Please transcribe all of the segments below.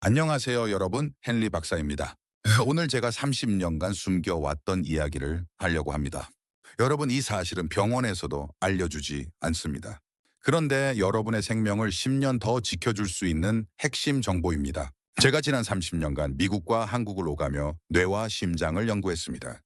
안녕하세요, 여러분. 헨리 박사입니다. 오늘 제가 30년간 숨겨왔던 이야기를 하려고 합니다. 여러분, 이 사실은 병원에서도 알려주지 않습니다. 그런데 여러분의 생명을 10년 더 지켜줄 수 있는 핵심 정보입니다. 제가 지난 30년간 미국과 한국을 오가며 뇌와 심장을 연구했습니다.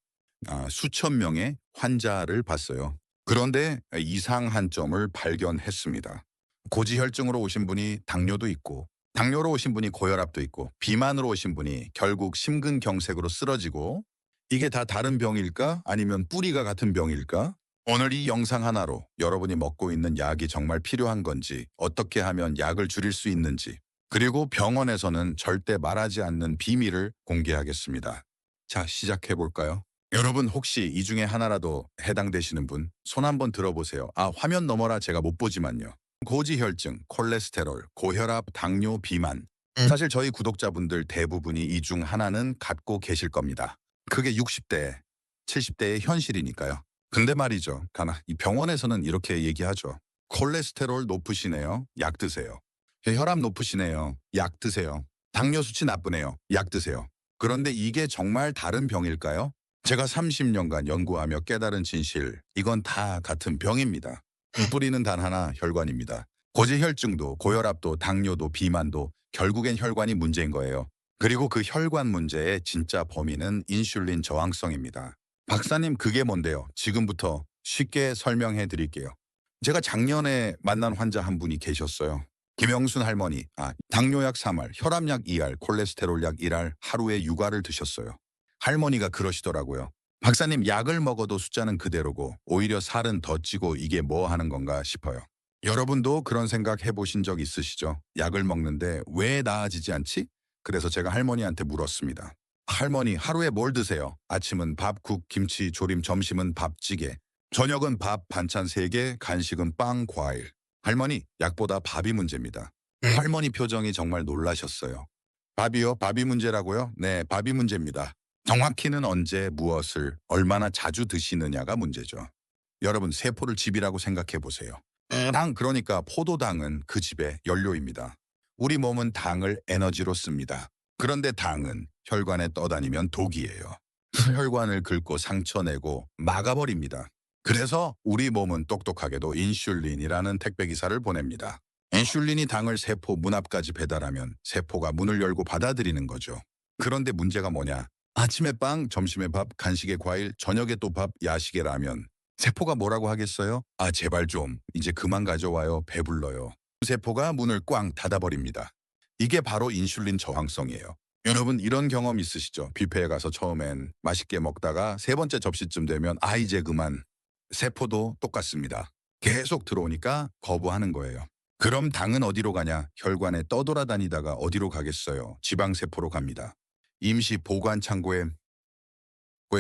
수천 명의 환자를 봤어요. 그런데 이상한 점을 발견했습니다. 고지혈증으로 오신 분이 당뇨도 있고, 당뇨로 오신 분이 고혈압도 있고, 비만으로 오신 분이 결국 심근경색으로 쓰러지고, 이게 다 다른 병일까? 아니면 뿌리가 같은 병일까? 오늘 이 영상 하나로 여러분이 먹고 있는 약이 정말 필요한 건지, 어떻게 하면 약을 줄일 수 있는지, 그리고 병원에서는 절대 말하지 않는 비밀을 공개하겠습니다. 자, 시작해 볼까요? 여러분, 혹시 이 중에 하나라도 해당되시는 분 손 한번 들어보세요. 화면 너머라 제가 못 보지만요. 고지혈증, 콜레스테롤, 고혈압, 당뇨, 비만. 사실 저희 구독자분들 대부분이 이 중 하나는 갖고 계실 겁니다. 그게 60대, 70대의 현실이니까요. 근데 말이죠. 이 병원에서는 이렇게 얘기하죠. 콜레스테롤 높으시네요. 약 드세요. 혈압 높으시네요. 약 드세요. 당뇨 수치 나쁘네요. 약 드세요. 그런데 이게 정말 다른 병일까요? 제가 30년간 연구하며 깨달은 진실, 이건 다 같은 병입니다. 뿌리는 단 하나, 혈관입니다. 고지혈증도 고혈압도 당뇨도 비만도 결국엔 혈관이 문제인 거예요. 그리고 그 혈관 문제의 진짜 범인은 인슐린 저항성입니다. 박사님, 그게 뭔데요? 지금부터 쉽게 설명해 드릴게요. 제가 작년에 만난 환자 한 분이 계셨어요. 김영순 할머니, 당뇨약 3알, 혈압약 2알, 콜레스테롤약 1알, 하루에 6알을 드셨어요. 할머니가 그러시더라고요. 박사님, 약을 먹어도 숫자는 그대로고 오히려 살은 더 찌고 이게 뭐 하는 건가 싶어요. 여러분도 그런 생각 해보신 적 있으시죠? 약을 먹는데 왜 나아지지 않지? 그래서 제가 할머니한테 물었습니다. 할머니, 하루에 뭘 드세요? 아침은 밥, 국, 김치, 조림, 점심은 밥, 찌개. 저녁은 밥, 반찬 3개, 간식은 빵, 과일. 할머니, 약보다 밥이 문제입니다. 할머니 표정이 정말 놀라셨어요. 밥이요? 밥이 문제라고요? 네, 밥이 문제입니다. 정확히는 언제 무엇을 얼마나 자주 드시느냐가 문제죠. 여러분, 세포를 집이라고 생각해 보세요. 그러니까 포도당은 그 집의 연료입니다. 우리 몸은 당을 에너지로 씁니다. 그런데 당은 혈관에 떠다니면 독이에요. 혈관을 긁고 상처 내고 막아버립니다. 그래서 우리 몸은 똑똑하게도 인슐린이라는 택배기사를 보냅니다. 인슐린이 당을 세포 문 앞까지 배달하면 세포가 문을 열고 받아들이는 거죠. 그런데 문제가 뭐냐? 아침에 빵, 점심에 밥, 간식에 과일, 저녁에 또 밥, 야식에 라면. 세포가 뭐라고 하겠어요? 제발 좀 이제 그만 가져와요. 배불러요. 세포가 문을 꽝 닫아버립니다. 이게 바로 인슐린 저항성이에요. 여러분, 이런 경험 있으시죠? 뷔페에 가서 처음엔 맛있게 먹다가 세 번째 접시쯤 되면 이제 그만. 세포도 똑같습니다. 계속 들어오니까 거부하는 거예요. 그럼 당은 어디로 가냐? 혈관에 떠돌아다니다가 어디로 가겠어요? 지방세포로 갑니다. 임시 보관 창고에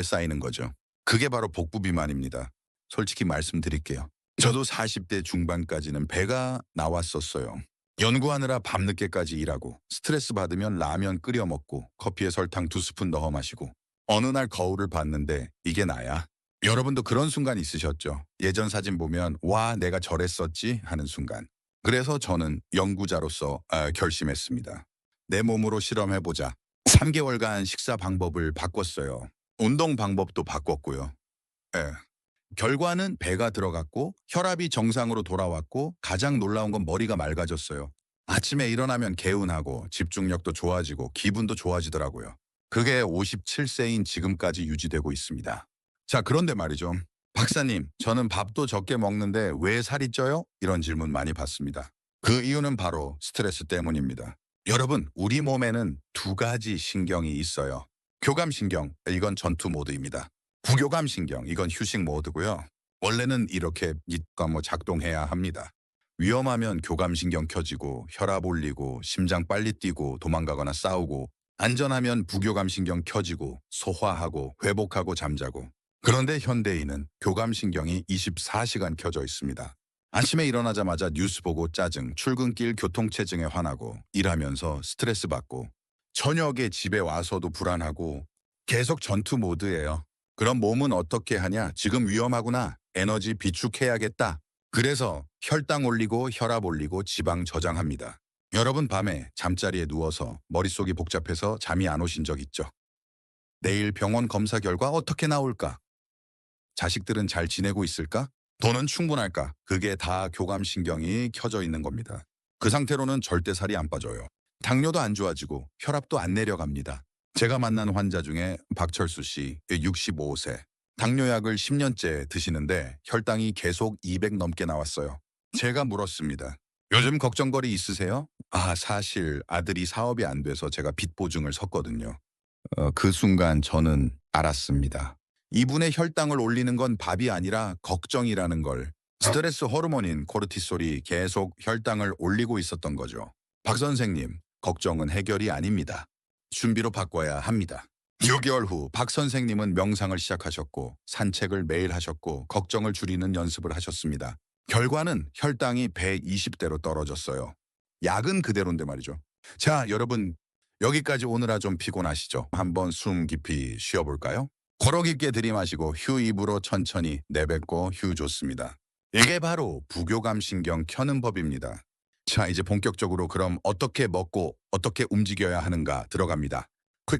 쌓이는 거죠. 그게 바로 복부 비만입니다. 솔직히 말씀드릴게요. 저도 40대 중반까지는 배가 나왔었어요. 연구하느라 밤늦게까지 일하고 스트레스 받으면 라면 끓여 먹고 커피에 설탕 2스푼 넣어 마시고 어느 날 거울을 봤는데 이게 나야. 여러분도 그런 순간 있으셨죠? 예전 사진 보면 와, 내가 저랬었지 하는 순간. 그래서 저는 연구자로서 결심했습니다. 내 몸으로 실험해보자. 3개월간 식사 방법을 바꿨어요. 운동 방법도 바꿨고요. 예. 결과는 배가 들어갔고 혈압이 정상으로 돌아왔고 가장 놀라운 건 머리가 맑아졌어요. 아침에 일어나면 개운하고 집중력도 좋아지고 기분도 좋아지더라고요. 그게 57세인 지금까지 유지되고 있습니다. 자, 그런데 말이죠. 박사님, 저는 밥도 적게 먹는데 왜 살이 쪄요? 이런 질문 많이 받습니다. 그 이유는 바로 스트레스 때문입니다. 여러분, 우리 몸에는 2가지 신경이 있어요. 교감신경, 이건 전투 모드입니다. 부교감신경, 이건 휴식 모드고요. 원래는 이렇게 작동해야 합니다. 위험하면 교감신경 켜지고 혈압 올리고 심장 빨리 뛰고 도망가거나 싸우고, 안전하면 부교감신경 켜지고 소화하고 회복하고 잠자고. 그런데 현대인은 교감신경이 24시간 켜져 있습니다. 아침에 일어나자마자 뉴스 보고 짜증, 출근길 교통체증에 화나고, 일하면서 스트레스 받고, 저녁에 집에 와서도 불안하고, 계속 전투 모드예요. 그럼 몸은 어떻게 하냐? 지금 위험하구나. 에너지 비축해야겠다. 그래서 혈당 올리고 혈압 올리고 지방 저장합니다. 여러분 밤에 잠자리에 누워서 머릿속이 복잡해서 잠이 안 오신 적 있죠? 내일 병원 검사 결과 어떻게 나올까? 자식들은 잘 지내고 있을까? 돈은 충분할까? 그게 다 교감신경이 켜져 있는 겁니다. 그 상태로는 절대 살이 안 빠져요. 당뇨도 안 좋아지고 혈압도 안 내려갑니다. 제가 만난 환자 중에 박철수 씨, 65세. 당뇨약을 10년째 드시는데 혈당이 계속 200 넘게 나왔어요. 제가 물었습니다. 요즘 걱정거리 있으세요? 사실 아들이 사업이 안 돼서 제가 빚 보증을 섰거든요. 그 순간 저는 알았습니다. 이분의 혈당을 올리는 건 밥이 아니라 걱정이라는 걸. 스트레스 호르몬인 코르티솔이 계속 혈당을 올리고 있었던 거죠. 박 선생님, 걱정은 해결이 아닙니다. 준비로 바꿔야 합니다. 6개월 후 박 선생님은 명상을 시작하셨고 산책을 매일 하셨고 걱정을 줄이는 연습을 하셨습니다. 결과는 혈당이 120대로 떨어졌어요. 약은 그대로인데 말이죠. 자, 여러분 여기까지 오느라 좀 피곤하시죠? 한번 숨 깊이 쉬어볼까요? 코로 깊게 들이마시고 휴 입으로 천천히 내뱉고 휴 좋습니다. 이게 바로 부교감신경 켜는 법입니다. 자, 이제 본격적으로 그럼 어떻게 먹고 어떻게 움직여야 하는가 들어갑니다.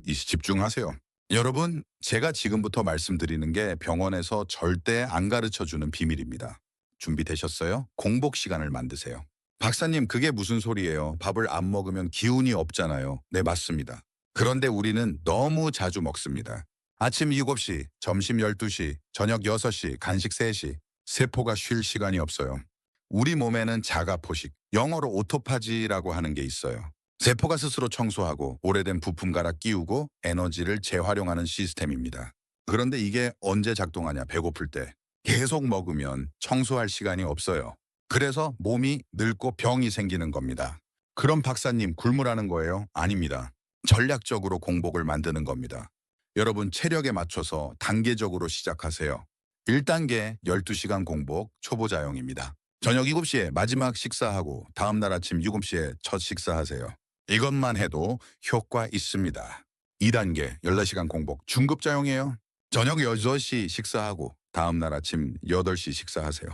집중하세요. 여러분, 제가 지금부터 말씀드리는 게 병원에서 절대 안 가르쳐주는 비밀입니다. 준비되셨어요? 공복 시간을 만드세요. 박사님, 그게 무슨 소리예요? 밥을 안 먹으면 기운이 없잖아요. 네, 맞습니다. 그런데 우리는 너무 자주 먹습니다. 아침 7시, 점심 12시, 저녁 6시, 간식 3시. 세포가 쉴 시간이 없어요. 우리 몸에는 자가포식, 영어로 오토파지라고 하는 게 있어요. 세포가 스스로 청소하고 오래된 부품 갈아 끼우고 에너지를 재활용하는 시스템입니다. 그런데 이게 언제 작동하냐? 배고플 때. 계속 먹으면 청소할 시간이 없어요. 그래서 몸이 늙고 병이 생기는 겁니다. 그럼 박사님 굶으라는 거예요? 아닙니다. 전략적으로 공복을 만드는 겁니다. 여러분 체력에 맞춰서 단계적으로 시작하세요. 1단계 12시간 공복 초보자용입니다. 저녁 7시에 마지막 식사하고 다음날 아침 7시에 첫 식사하세요. 이것만 해도 효과 있습니다. 2단계 14시간 공복 중급자용이에요. 저녁 6시 식사하고 다음날 아침 8시 식사하세요.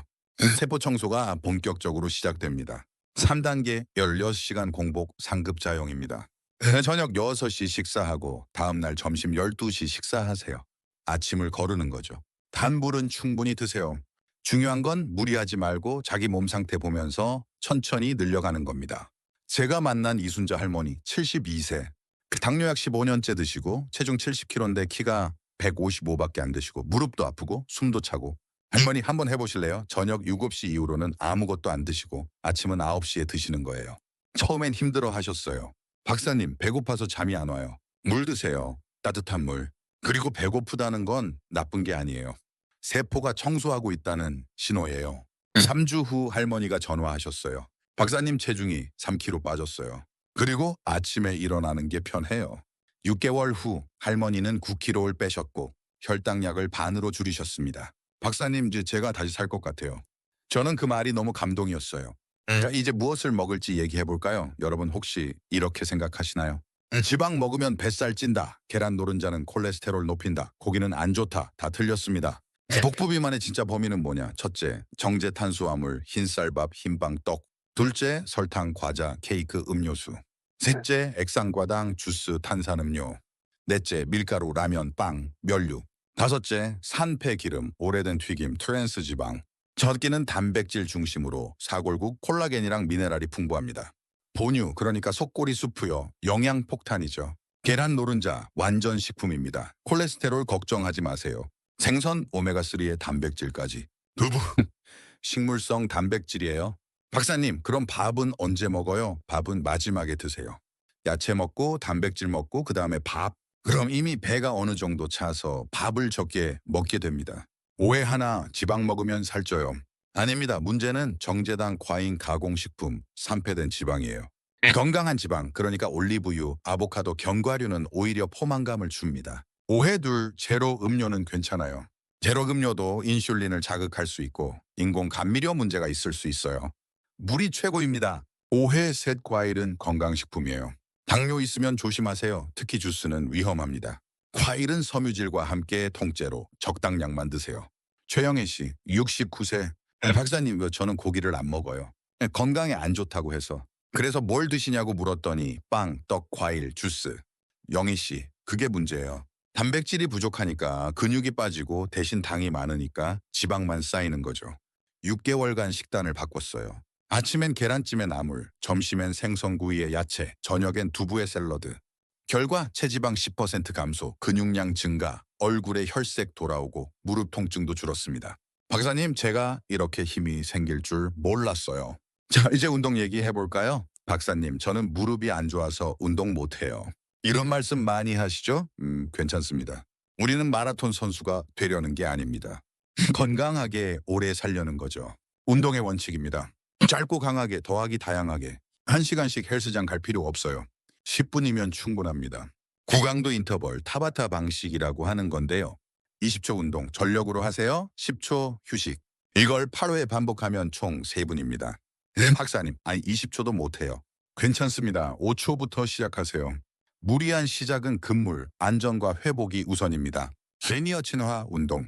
세포 청소가 본격적으로 시작됩니다. 3단계 16시간 공복 상급자용입니다. 저녁 6시 식사하고 다음날 점심 12시 식사하세요. 아침을 거르는 거죠. 단물은 충분히 드세요. 중요한 건 무리하지 말고 자기 몸 상태 보면서 천천히 늘려가는 겁니다. 제가 만난 이순자 할머니 72세. 당뇨약 15년째 드시고 체중 70kg인데 키가 155밖에 안 되시고 무릎도 아프고 숨도 차고. 할머니 한번 해보실래요? 저녁 7시 이후로는 아무것도 안 드시고 아침은 9시에 드시는 거예요. 처음엔 힘들어 하셨어요. 박사님 배고파서 잠이 안 와요. 물 드세요. 따뜻한 물. 그리고 배고프다는 건 나쁜 게 아니에요. 세포가 청소하고 있다는 신호예요. 3주 후 할머니가 전화하셨어요. 박사님 체중이 3kg 빠졌어요. 그리고 아침에 일어나는 게 편해요. 6개월 후 할머니는 9kg를 빼셨고 혈당약을 반으로 줄이셨습니다. 박사님 이제 제가 다시 살 것 같아요. 저는 그 말이 너무 감동이었어요. 자, 이제 무엇을 먹을지 얘기해 볼까요? 여러분 혹시 이렇게 생각하시나요? 지방 먹으면 뱃살 찐다. 계란 노른자는 콜레스테롤 높인다. 고기는 안 좋다. 다 틀렸습니다. 복부 비만의 진짜 범위는 뭐냐? 첫째, 정제 탄수화물, 흰쌀밥, 흰빵, 떡. 둘째, 설탕, 과자, 케이크, 음료수. 셋째, 액상과당, 주스, 탄산음료. 넷째, 밀가루, 라면, 빵, 면류. 다섯째, 산패 기름, 오래된 튀김, 트랜스 지방. 젖기는 단백질 중심으로 사골국, 콜라겐이랑 미네랄이 풍부합니다. 본유, 그러니까 속꼬리 수프요. 영양 폭탄이죠. 계란 노른자, 완전 식품입니다. 콜레스테롤 걱정하지 마세요. 생선, 오메가3의 단백질까지. 두부, 식물성 단백질이에요. 박사님, 그럼 밥은 언제 먹어요? 밥은 마지막에 드세요. 야채 먹고 단백질 먹고 그 다음에 밥. 그럼 이미 배가 어느 정도 차서 밥을 적게 먹게 됩니다. 오해 하나, 지방 먹으면 살쪄요. 아닙니다. 문제는 정제당 과잉 가공식품, 산패된 지방이에요. 건강한 지방, 그러니까 올리브유, 아보카도, 견과류는 오히려 포만감을 줍니다. 오해 둘, 제로 음료는 괜찮아요. 제로 음료도 인슐린을 자극할 수 있고 인공 감미료 문제가 있을 수 있어요. 물이 최고입니다. 오해 셋, 과일은 건강식품이에요. 당뇨 있으면 조심하세요. 특히 주스는 위험합니다. 과일은 섬유질과 함께 통째로 적당량만 드세요. 최영애 씨, 69세. 박사님, 저는 고기를 안 먹어요. 건강에 안 좋다고 해서. 그래서 뭘 드시냐고 물었더니 빵, 떡, 과일, 주스. 영희 씨, 그게 문제예요. 단백질이 부족하니까 근육이 빠지고 대신 당이 많으니까 지방만 쌓이는 거죠. 6개월간 식단을 바꿨어요. 아침엔 계란찜에 나물, 점심엔 생선구이에 야채, 저녁엔 두부에 샐러드. 결과 체지방 10% 감소, 근육량 증가, 얼굴에 혈색 돌아오고 무릎 통증도 줄었습니다. 박사님, 제가 이렇게 힘이 생길 줄 몰랐어요. 자, 이제 운동 얘기해 볼까요? 박사님, 저는 무릎이 안 좋아서 운동 못 해요. 이런 말씀 많이 하시죠? 괜찮습니다. 우리는 마라톤 선수가 되려는 게 아닙니다. 건강하게 오래 살려는 거죠. 운동의 원칙입니다. 짧고 강하게, 더하기 다양하게. 1시간씩 헬스장 갈 필요 없어요. 10분이면 충분합니다. 구강도 인터벌, 타바타 방식이라고 하는 건데요. 20초 운동 전력으로 하세요. 10초 휴식. 이걸 8회 반복하면 총 3분입니다. 박사님, 아니 20초도 못해요. 괜찮습니다. 5초부터 시작하세요. 무리한 시작은 금물, 안전과 회복이 우선입니다. 리니어 친화 운동.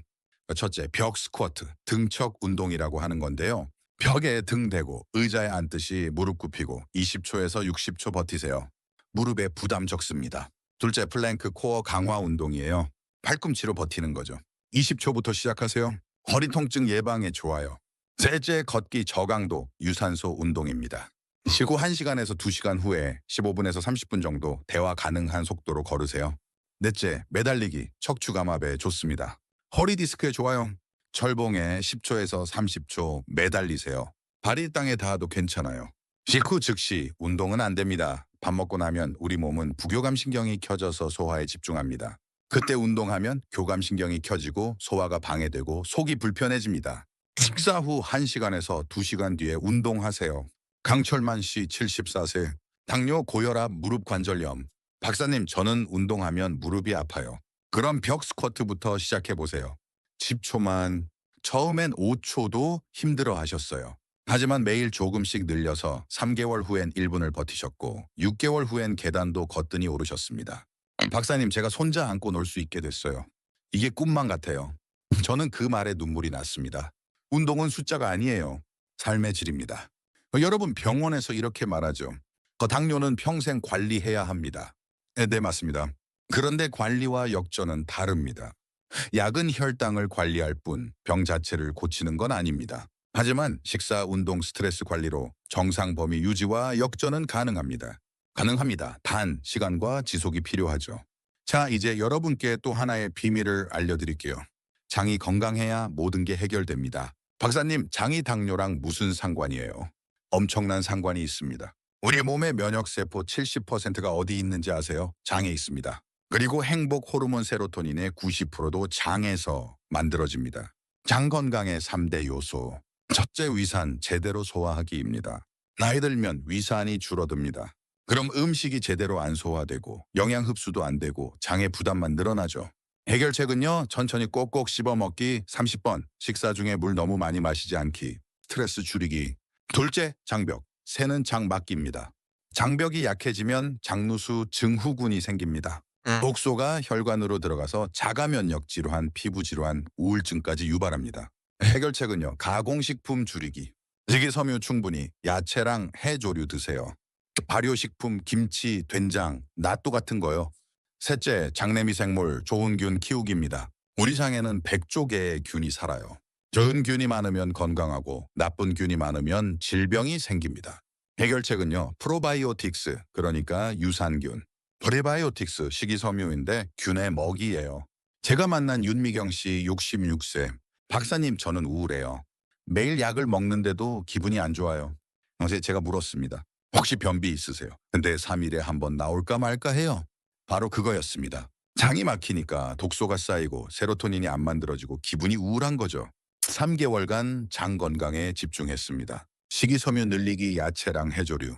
첫째, 벽 스쿼트, 등척 운동이라고 하는 건데요. 벽에 등 대고 의자에 앉듯이 무릎 굽히고 20초에서 60초 버티세요. 무릎에 부담 적습니다. 둘째, 플랭크 코어 강화 운동이에요. 팔꿈치로 버티는 거죠. 20초부터 시작하세요. 허리 통증 예방에 좋아요. 셋째, 걷기 저강도 유산소 운동입니다. 쉬고 1시간에서 2시간 후에 15분에서 30분 정도 대화 가능한 속도로 걸으세요. 넷째, 매달리기 척추 감압에 좋습니다. 허리 디스크에 좋아요. 철봉에 10초에서 30초 매달리세요. 발이 땅에 닿아도 괜찮아요. 식후 즉시 운동은 안 됩니다. 밥 먹고 나면 우리 몸은 부교감신경이 켜져서 소화에 집중합니다. 그때 운동하면 교감신경이 켜지고 소화가 방해되고 속이 불편해집니다. 식사 후 1시간에서 2시간 뒤에 운동하세요. 강철만 씨 74세. 당뇨, 고혈압, 무릎 관절염. 박사님, 저는 운동하면 무릎이 아파요. 그럼 벽 스쿼트부터 시작해보세요. 10초만. 처음엔 5초도 힘들어 하셨어요. 하지만 매일 조금씩 늘려서 3개월 후엔 1분을 버티셨고 6개월 후엔 계단도 거뜬히 오르셨습니다. 박사님, 제가 손자 안고 놀 수 있게 됐어요. 이게 꿈만 같아요. 저는 그 말에 눈물이 났습니다. 운동은 숫자가 아니에요. 삶의 질입니다. 여러분, 병원에서 이렇게 말하죠. 당뇨는 평생 관리해야 합니다. 네, 맞습니다. 그런데 관리와 역전은 다릅니다. 약은 혈당을 관리할 뿐 병 자체를 고치는 건 아닙니다. 하지만 식사, 운동, 스트레스 관리로 정상 범위 유지와 역전은 가능합니다. 단 시간과 지속이 필요하죠. 자, 이제 여러분께 또 하나의 비밀을 알려드릴게요. 장이 건강해야 모든 게 해결됩니다. 박사님, 장이 당뇨랑 무슨 상관이에요? 엄청난 상관이 있습니다. 우리 몸의 면역세포 70%가 어디 있는지 아세요? 장에 있습니다. 그리고 행복 호르몬 세로토닌의 90%도 장에서 만들어집니다. 장 건강의 3대 요소. 첫째, 위산 제대로 소화하기입니다. 나이 들면 위산이 줄어듭니다. 그럼 음식이 제대로 안 소화되고 영양 흡수도 안 되고 장의 부담만 늘어나죠. 해결책은요, 천천히 꼭꼭 씹어 먹기 30번, 식사 중에 물 너무 많이 마시지 않기, 스트레스 줄이기. 둘째, 장벽. 새는 장 막기입니다. 장벽이 약해지면 장누수 증후군이 생깁니다. 독소가 혈관으로 들어가서 자가 면역 질환, 피부 질환, 우울증까지 유발합니다. 해결책은요, 가공식품 줄이기. 식이섬유 충분히 야채랑 해조류 드세요. 발효식품, 김치, 된장, 낫또 같은 거요. 셋째, 장내미생물, 좋은 균 키우기입니다. 우리 장에는 100조 개의 균이 살아요. 좋은 균이 많으면 건강하고 나쁜 균이 많으면 질병이 생깁니다. 해결책은요, 프로바이오틱스, 그러니까 유산균. 프레바이오틱스, 식이섬유인데 균의 먹이예요. 제가 만난 윤미경 씨 66세. 박사님, 저는 우울해요. 매일 약을 먹는데도 기분이 안 좋아요. 어제 제가 물었습니다. 혹시 변비 있으세요? 근데 3일에 한 번 나올까 말까 해요. 바로 그거였습니다. 장이 막히니까 독소가 쌓이고 세로토닌이 안 만들어지고 기분이 우울한 거죠. 3개월간 장 건강에 집중했습니다. 식이섬유 늘리기, 야채랑 해조류,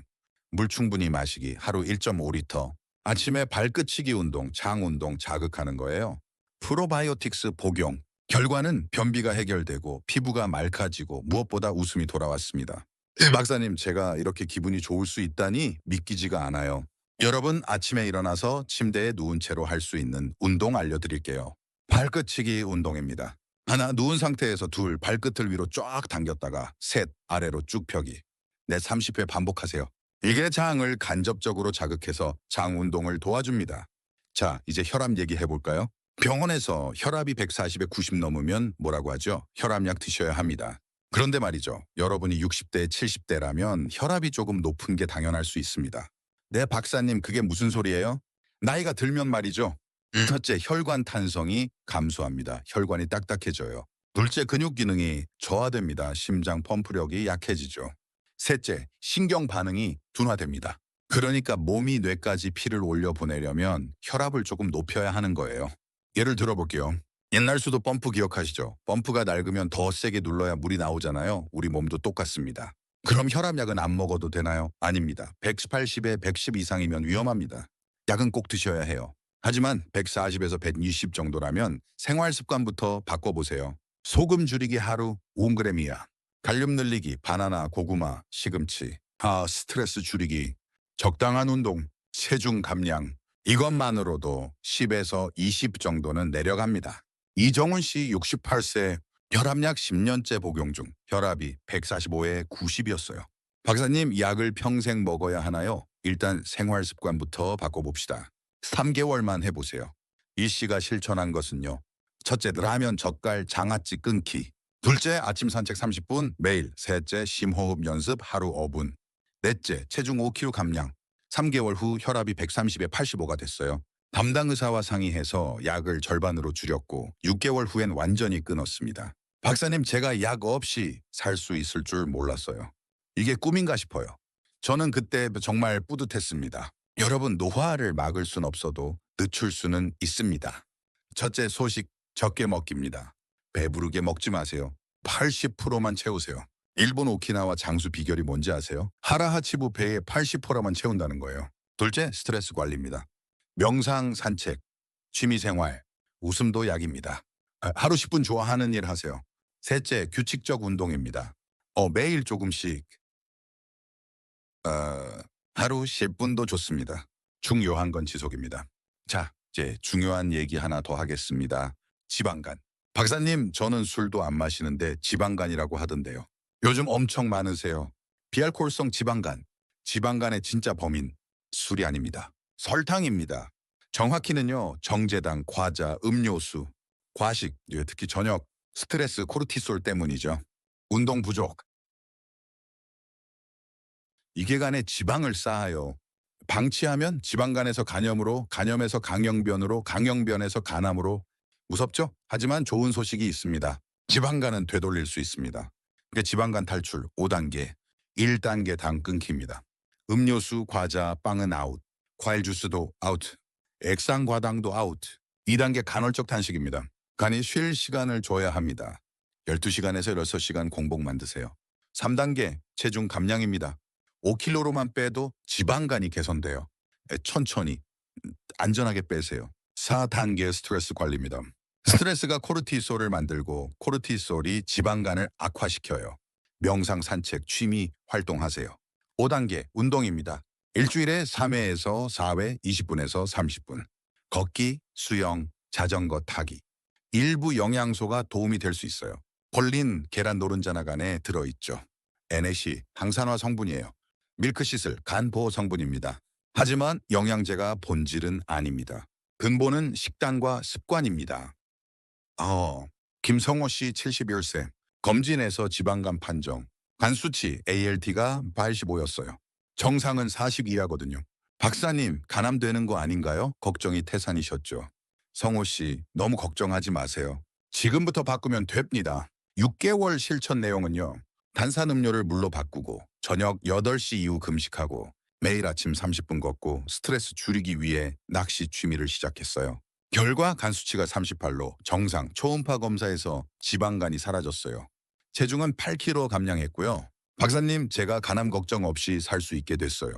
물 충분히 마시기, 하루 1.5리터, 아침에 발끝치기 운동, 장 운동 자극하는 거예요. 프로바이오틱스 복용. 결과는 변비가 해결되고 피부가 맑아지고 무엇보다 웃음이 돌아왔습니다. 박사님, 제가 이렇게 기분이 좋을 수 있다니 믿기지가 않아요. 여러분, 아침에 일어나서 침대에 누운 채로 할 수 있는 운동 알려드릴게요. 발끝치기 운동입니다. 하나, 누운 상태에서 둘, 발끝을 위로 쫙 당겼다가 셋, 아래로 쭉 펴기. 네, 30회 반복하세요. 이게 장을 간접적으로 자극해서 장 운동을 도와줍니다. 자, 이제 혈압 얘기해 볼까요? 병원에서 혈압이 140에 90 넘으면 뭐라고 하죠? 혈압약 드셔야 합니다. 그런데 말이죠. 여러분이 60대, 70대라면 혈압이 조금 높은 게 당연할 수 있습니다. 네, 박사님, 그게 무슨 소리예요? 나이가 들면 말이죠. 첫째, 혈관 탄성이 감소합니다. 혈관이 딱딱해져요. 둘째, 근육 기능이 저하됩니다. 심장 펌프력이 약해지죠. 셋째, 신경 반응이 둔화됩니다. 그러니까 몸이 뇌까지 피를 올려보내려면 혈압을 조금 높여야 하는 거예요. 예를 들어볼게요. 옛날 수도 펌프 기억하시죠? 펌프가 낡으면 더 세게 눌러야 물이 나오잖아요. 우리 몸도 똑같습니다. 그럼 혈압약은 안 먹어도 되나요? 아닙니다. 180에 110 이상이면 위험합니다. 약은 꼭 드셔야 해요. 하지만 140에서 120 정도라면 생활 습관부터 바꿔보세요. 소금 줄이기 하루 5g이야. 칼륨 늘리기, 바나나, 고구마, 시금치. 스트레스 줄이기, 적당한 운동, 체중 감량. 이것만으로도 10에서 20 정도는 내려갑니다. 이정훈 씨 68세, 혈압약 10년째 복용 중 혈압이 145에 90이었어요. 박사님, 약을 평생 먹어야 하나요? 일단 생활 습관부터 바꿔봅시다. 3개월만 해보세요. 이 씨가 실천한 것은요. 첫째, 라면, 젓갈, 장아찌 끊기. 둘째, 아침 산책 30분 매일. 셋째, 심호흡 연습 하루 5분. 넷째, 체중 5kg 감량. 3개월 후 혈압이 130에 85가 됐어요. 담당 의사와 상의해서 약을 절반으로 줄였고 6개월 후엔 완전히 끊었습니다. 박사님, 제가 약 없이 살 수 있을 줄 몰랐어요. 이게 꿈인가 싶어요. 저는 그때 정말 뿌듯했습니다. 여러분, 노화를 막을 순 없어도 늦출 수는 있습니다. 첫째, 소식 적게 먹기입니다. 배부르게 먹지 마세요. 80%만 채우세요. 일본 오키나와 장수 비결이 뭔지 아세요? 하라하치부 배의 80%만 채운다는 거예요. 둘째, 스트레스 관리입니다. 명상, 산책, 취미생활, 웃음도 약입니다. 하루 10분 좋아하는 일 하세요. 셋째, 규칙적 운동입니다. 매일 조금씩, 하루 10분도 좋습니다. 중요한 건 지속입니다. 자, 이제 중요한 얘기 하나 더 하겠습니다. 지방간. 박사님, 저는 술도 안 마시는데 지방간이라고 하던데요. 요즘 엄청 많으세요. 비알코올성 지방간. 지방간의 진짜 범인, 술이 아닙니다. 설탕입니다. 정확히는요, 정제당, 과자, 음료수, 과식, 특히 저녁, 스트레스, 코르티솔 때문이죠. 운동 부족. 이게 간에 지방을 쌓아요. 방치하면 지방간에서 간염으로, 간염에서 강형변으로, 강형변에서 간암으로. 무섭죠? 하지만 좋은 소식이 있습니다. 지방간은 되돌릴 수 있습니다. 그러니까 지방간 탈출 5단계. 1단계 당 끊기입니다. 음료수, 과자, 빵은 아웃. 과일 주스도 아웃. 액상과당도 아웃. 2단계 간헐적 단식입니다. 간이 쉴 시간을 줘야 합니다. 12시간에서 6시간 공복 만드세요. 3단계 체중 감량입니다. 5kg로만 빼도 지방간이 개선돼요. 천천히 안전하게 빼세요. 4단계 스트레스 관리입니다. 스트레스가 코르티솔을 만들고 코르티솔이 지방간을 악화시켜요. 명상, 산책, 취미 활동하세요. 5단계 운동입니다. 일주일에 3회에서 4회 20분에서 30분. 걷기, 수영, 자전거 타기. 일부 영양소가 도움이 될 수 있어요. 콜린, 계란 노른자 간에 들어있죠. NAC, 항산화 성분이에요. 밀크시슬, 간 보호 성분입니다. 하지만 영양제가 본질은 아닙니다. 근본은 식단과 습관입니다. 김성호 씨 71세. 검진에서 지방간 판정. 간 수치 ALT가 85였어요. 정상은 42하거든요. 박사님, 간암되는 거 아닌가요? 걱정이 태산이셨죠. 성호 씨, 너무 걱정하지 마세요. 지금부터 바꾸면 됩니다. 6개월 실천 내용은요. 탄산음료를 물로 바꾸고 저녁 8시 이후 금식하고 매일 아침 30분 걷고 스트레스 줄이기 위해 낚시 취미를 시작했어요. 결과 간 수치가 38로 정상 초음파 검사에서 지방간이 사라졌어요. 체중은 8kg 감량했고요. 박사님, 제가 간암 걱정 없이 살 수 있게 됐어요.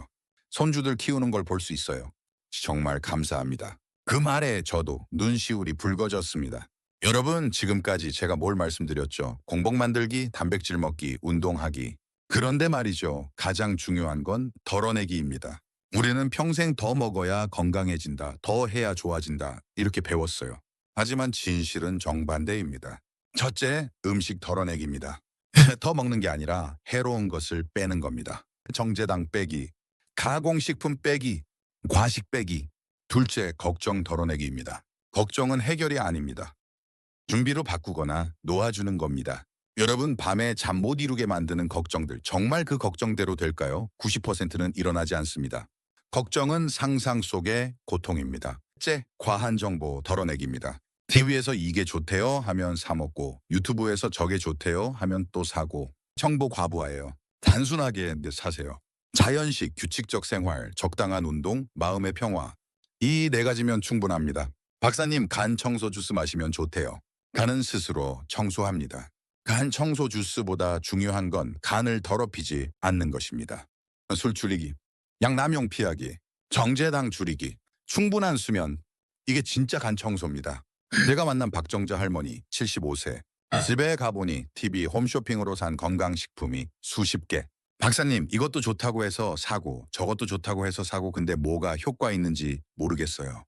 손주들 키우는 걸 볼 수 있어요. 정말 감사합니다. 그 말에 저도 눈시울이 붉어졌습니다. 여러분, 지금까지 제가 뭘 말씀드렸죠? 공복 만들기, 단백질 먹기, 운동하기. 그런데 말이죠. 가장 중요한 건 덜어내기입니다. 우리는 평생 더 먹어야 건강해진다, 더 해야 좋아진다 이렇게 배웠어요. 하지만 진실은 정반대입니다. 첫째, 음식 덜어내기입니다. 더 먹는 게 아니라 해로운 것을 빼는 겁니다. 정제당 빼기, 가공식품 빼기, 과식 빼기. 둘째, 걱정 덜어내기입니다. 걱정은 해결이 아닙니다. 준비로 바꾸거나 놓아주는 겁니다. 여러분, 밤에 잠 못 이루게 만드는 걱정들, 정말 그 걱정대로 될까요? 90%는 일어나지 않습니다. 걱정은 상상 속의 고통입니다. 째, 과한 정보 덜어내기입니다. TV에서 이게 좋대요 하면 사 먹고, 유튜브에서 저게 좋대요 하면 또 사고. 정보 과부하예요. 단순하게 사세요. 자연식, 규칙적 생활, 적당한 운동, 마음의 평화. 이 네 가지면 충분합니다. 박사님, 간 청소 주스 마시면 좋대요. 간은 스스로 청소합니다. 간 청소 주스보다 중요한 건 간을 더럽히지 않는 것입니다. 술 줄이기, 양남용 피하기, 정제당 줄이기, 충분한 수면. 이게 진짜 간 청소입니다. 제가 만난 박정자 할머니 75세. 집에 가보니 TV 홈쇼핑으로 산 건강식품이 수십 개. 박사님, 이것도 좋다고 해서 사고 저것도 좋다고 해서 사고, 근데 뭐가 효과 있는지 모르겠어요.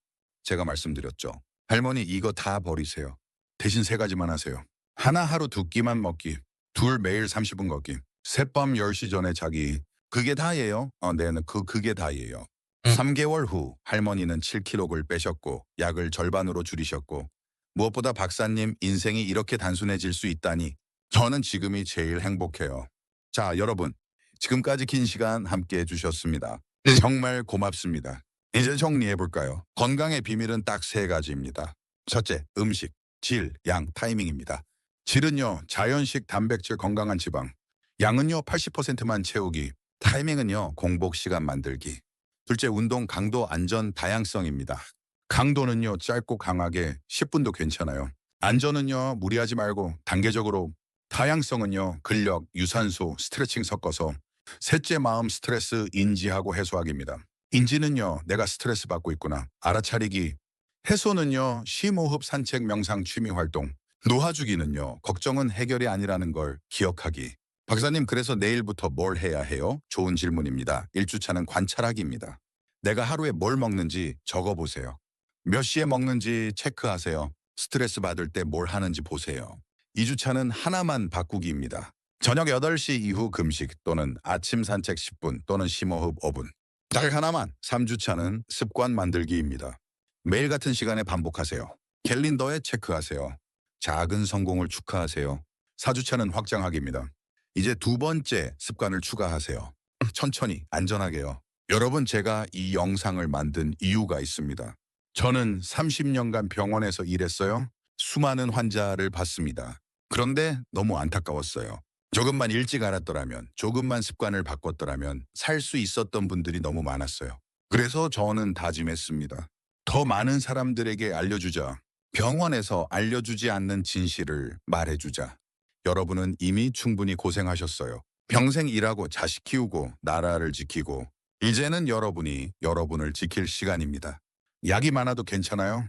제가 말씀드렸죠. 할머니, 이거 다 버리세요. 대신 세 가지만 하세요. 하나, 하루 두 끼만 먹기. 둘, 매일 30분 걷기. 셋, 밤 10시 전에 자기. 그게 다예요? 네, 그게 다예요. 3개월 후 할머니는 7kg를 빼셨고 약을 절반으로 줄이셨고, 무엇보다 박사님, 인생이 이렇게 단순해질 수 있다니 저는 지금이 제일 행복해요. 자, 여러분, 지금까지 긴 시간 함께 해주셨습니다. 정말 고맙습니다. 이제 정리해볼까요? 건강의 비밀은 딱 세 가지입니다. 첫째, 음식, 질, 양, 타이밍입니다. 질은요, 자연식 단백질, 건강한 지방. 양은요, 80%만 채우기. 타이밍은요, 공복 시간 만들기. 둘째, 운동, 강도, 안전, 다양성입니다. 강도는요, 짧고 강하게 10분도 괜찮아요. 안전은요, 무리하지 말고 단계적으로. 다양성은요, 근력, 유산소, 스트레칭 섞어서. 셋째, 마음, 스트레스 인지하고 해소하기입니다. 인지는요, 내가 스트레스 받고 있구나, 알아차리기. 해소는요, 심호흡, 산책, 명상, 취미 활동. 놓아주기는요, 걱정은 해결이 아니라는 걸 기억하기. 박사님, 그래서 내일부터 뭘 해야 해요? 좋은 질문입니다. 1주차는 관찰하기입니다. 내가 하루에 뭘 먹는지 적어보세요. 몇 시에 먹는지 체크하세요. 스트레스 받을 때 뭘 하는지 보세요. 2주차는 하나만 바꾸기입니다. 저녁 8시 이후 금식 또는 아침 산책 10분 또는 심호흡 5분. 딱 하나만. 3주차는 습관 만들기입니다. 매일 같은 시간에 반복하세요. 캘린더에 체크하세요. 작은 성공을 축하하세요. 4주차는 확장하기입니다. 이제 두 번째 습관을 추가하세요. 천천히, 안전하게요. 여러분, 제가 이 영상을 만든 이유가 있습니다. 저는 30년간 병원에서 일했어요. 수많은 환자를 봤습니다. 그런데 너무 안타까웠어요. 조금만 일찍 알았더라면, 조금만 습관을 바꿨더라면 살 수 있었던 분들이 너무 많았어요. 그래서 저는 다짐했습니다. 더 많은 사람들에게 알려주자. 병원에서 알려주지 않는 진실을 말해주자. 여러분은 이미 충분히 고생하셨어요. 평생 일하고 자식 키우고 나라를 지키고, 이제는 여러분이 여러분을 지킬 시간입니다. 약이 많아도 괜찮아요.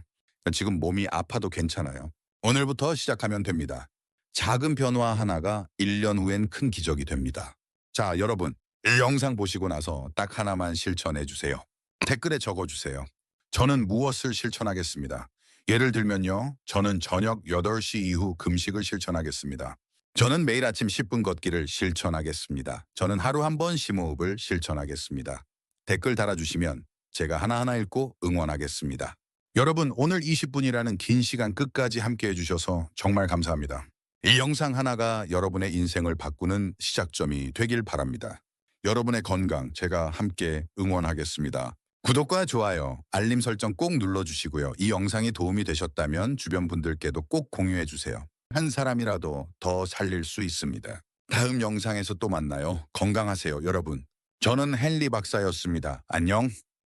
지금 몸이 아파도 괜찮아요. 오늘부터 시작하면 됩니다. 작은 변화 하나가 1년 후엔 큰 기적이 됩니다. 자, 여러분, 이 영상 보시고 나서 딱 하나만 실천해 주세요. 댓글에 적어주세요. 저는 무엇을 실천하겠습니다. 예를 들면요, 저는 저녁 8시 이후 금식을 실천하겠습니다. 저는 매일 아침 10분 걷기를 실천하겠습니다. 저는 하루 한 번 심호흡을 실천하겠습니다. 댓글 달아주시면 제가 하나하나 읽고 응원하겠습니다. 여러분, 오늘 20분이라는 긴 시간 끝까지 함께 해주셔서 정말 감사합니다. 이 영상 하나가 여러분의 인생을 바꾸는 시작점이 되길 바랍니다. 여러분의 건강, 제가 함께 응원하겠습니다. 구독과 좋아요, 알림 설정 꼭 눌러주시고요. 이 영상이 도움이 되셨다면 주변 분들께도 꼭 공유해주세요. 한 사람이라도 더 살릴 수 있습니다. 다음 영상에서 또 만나요. 건강하세요, 여러분. 저는 헨리 박사였습니다. 안녕.